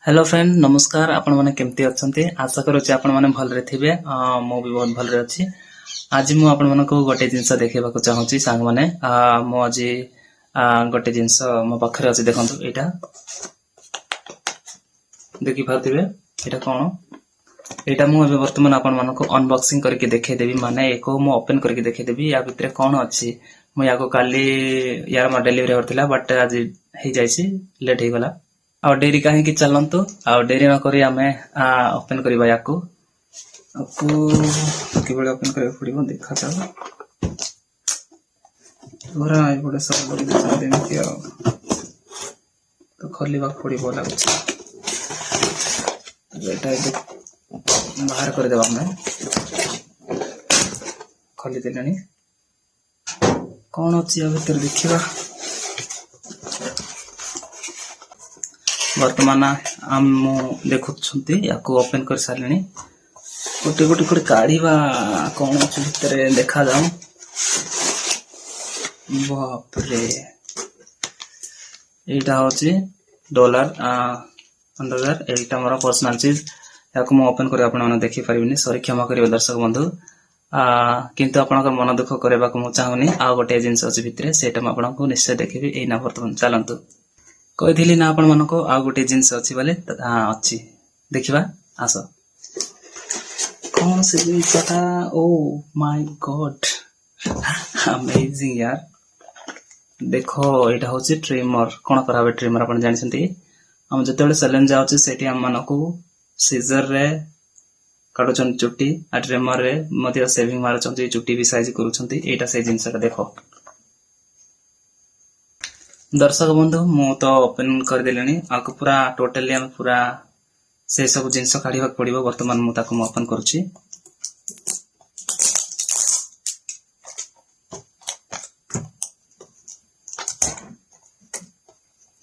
Hello friend नमस्कार आपण माने केमती अछंती आशा करूची आपण माने भलरे थिबे मो भी बहुत भलरे अछि। आज मु आपण मानको गोटे जिंस देखेबा को चाहूची सांग माने मो आज गोटे जिंस मो पाखरे अछि देखंतु एटा देखि पाथिबे एटा कोन एटा मु अबे वर्तमान आपण मानको अनबॉक्सिंग करके देखे देबी माने एको मु ओपन करके देखे देबी या भितरे कोन अछि मु याको काली यार म डिलीवरी होरतिला बट आज हे जायछि लेट हे गला आ डेरी कहीं की चलंतु आ डेरी न करी आमे ओपन करबा याको आपको केवल ओपन करे पड़िबो देखा जाओ पूरा आई बड़े सब बड़ी दिशा देने की तो खोलिबा पड़िबो लागछ बेटा बाहर कर देबा मैं खोली देलानी कोन अछि आ भीतर देखिबा वर्तमान आम देखुछंती याको ओपन कर सारलेनी गोटे गोटे कोड काढीबा कोन अछि भितरे देखा जाऊ बाप रे एटा होची डॉलर अंडरवेयर एटा मोर पर्सनल चीज याको मो ओपन करे आपण माने देखि परिबिनी सॉरी क्षमा करियो दर्शक बंधु किंतु आपनकर मन दुख करेबा को मु चाहुनी आ गोटे जिंस अछि भितरे सेटा म आपनको निश्चय देखिबी एई ना वर्तमान चलंतु कहिथिली ना आपण मानको आ गोटे जिंस अछि बाले अछि देखिबा आसो कौन से जिंसटा ओ माय गॉड अमेजिंग यार देखो एटा होची ट्रिमर कोन कराबे ट्रिमर आपण जानिसंती हम जतेबेले सैलून जाउची सेठी हम मानको सीजर रे काटुचन चुट्टी आ ट्रिमर रे मते सेविंग मारचंती चुट्टी भी साइज करूचंती एटा से जिंसटा देखो दर्शक बंधु मु तो ओपन कर देलेनी आको पूरा टोटली हम पूरा से सब जिंस काढीबा पड़िबो वर्तमान मु ताको ओपन करूची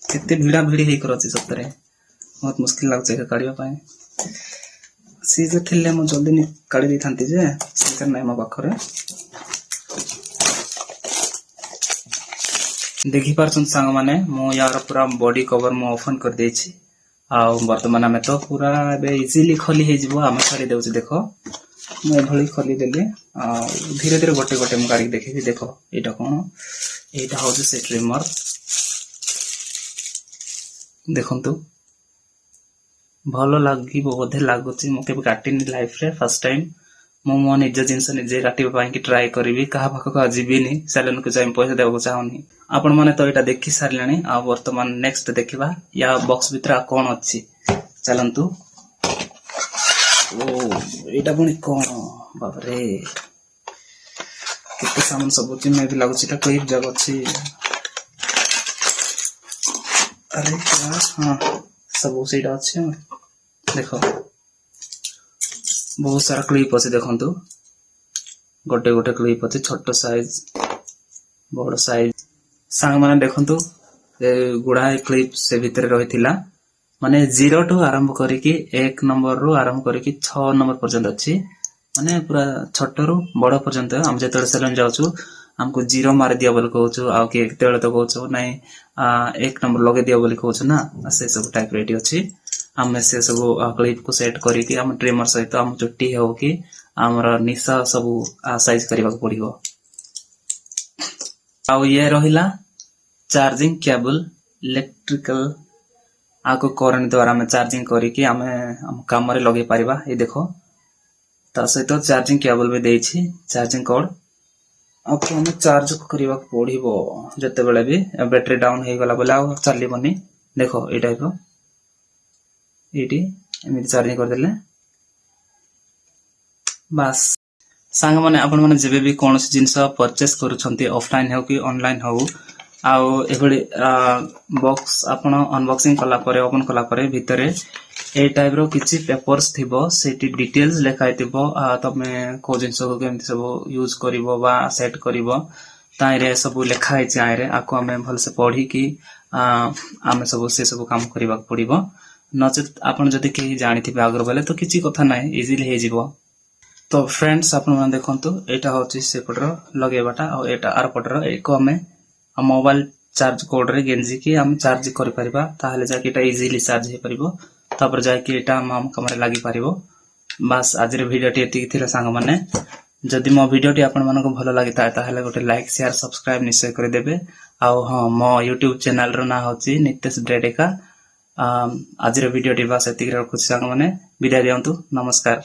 केते भिड़ा भिड़ी हे करछि सतरे बहुत मुश्किल लागछ के काढीबा पाए सीजर थिले मु जल्दी नि काढी दै थांती जे सीजर नै म पाखरे देखि पारछन सांग माने मो यार पूरा बॉडी कवर मो ओपन कर देछि आ वर्तमान में तो पूरा बे इजीली खोली हे जिवो हम छाडी देउछि देखो मैं भली खोली देले आ धीरे धीरे गोटे गोटे मु गाड़ी देखि देखो एटा कोन एटा होजे से ट्रिमर देखंतु भलो लागि बोधे लागुछि मो के काटिनी लाइफ रे फर्स्ट टाइम मो निज जिंस निजे काटिबा पाई कि ट्राई करबी कहा पाखक आजीबिनी सैलून को जाई पैसा देबो चाहूनी आपण माने तो एटा देखि सारलेनी आ वर्तमान नेक्स्ट देखिबा या बॉक्स भीतर कोन अछि चलंतु ओ एटा बणी कोन बाप रे किते सामान सब अछि मे भी लागुछि ता कोई जगह अछि अरे क्या हां सब सेटा अछि देखो बहुत सारा क्लिप अछि देखंतु गोटे गोटे क्लिप अछि छोट साइज बड़ साइज सांग माने देखंतु गुडा क्लिप से भीतर रहिथिला माने 0 टू आरंभ करी कि 1 नंबर रो आरंभ करी कि 6 नंबर पर्यंत अछि माने पूरा छोट रो बड़ पर्यंत हम जेतले सैलून जाउछु हमको 0 मार दिया बोल कहउछु आ के तेले तो कहउछु नै 1 नंबर लगे दिया बोल कहउछु ना से सब टाइप रेडी अछि हम से सब क्लिप को सेट करी कि हम ट्रिमर सहित हम चुट्टी हो कि हमर निशा सब साइज करबा पड़िबो आ ये रहिला चार्जिंग केबल इलेक्ट्रिकल आको करंट द्वारा में चार्जिंग करी कि हम काम रे लगे परिबा ए देखो ता सहित चार्जिंग केबल भी देछि चार्जिंग कोड आपको हम चार्ज करबा पड़िबो जते बेले भी बैटरी डाउन हे गला बोला चलीबनी देखो ए टाइप एटी एमि चार्जिंग कर देले बस सांग माने आपण माने जेबे भी कोनोसी जिंस परचेस करूछंती ऑफलाइन हो कि ऑनलाइन हो आउ एबडी बॉक्स आपण अनबॉक्सिंग कला परे ओपन कला परे भितरे ए टाइप रो किछि पेपर्स थिबो सेटी डिटेल्स लेखाइ थिबो तमे को जिंस को केमति सब यूज करिवो बा सेट करिवो ताइरे सब लेखाइ छै आइरे आको हमें भल से पढी कि आमे सब से सब काम करबा पड़िबो नचेत आपण जति के जानिथिबे आगर बेले तो किछि कथा नै इजीली हे जिवो तो फ्रेंड्स आपण मन देखंतु एटा होची से पटर लगेबाटा और एटा आर पटर एको हमें मोबाइल चार्ज कोड रे गेंजी कि हम चार्ज करि परिबा ताहले जाके एटा इजीली चार्ज हे परिबो। तापर जाके एटा हम कामरे लागि पारिबो। बास आजिर भिडियोटी एतिକି ଥିଲା ସାଙ୍ଗମାନେ। ଯଦି ମୋ ଭିडिଓଟି ଆପଣ ମାନଙ୍କୁ ଭଲ ଲାଗିଥାଏ ତାହେଲେ ଗୋଟେ ଲାଇକ୍ ସେୟାର ସବସ୍କ୍ରାଇବ ନିଶ୍ଚୟ କରିଦେବେ। ଆଉ ହଁ ମୋ ୟୁଟ୍ୟୁବ ଚ୍ୟାନେଲ ର ନାଁ ହେଉଛି ନିତେଶ ବ୍ରେଡେକା। ଆଜିର ଭିडिଓଟି ବାସ୍ ଏତିକି ରଖୁଛି ସାଙ୍ଗମାନେ, ବିଦାୟ ଦିଅନ୍ତୁ, ନମସ୍କାର।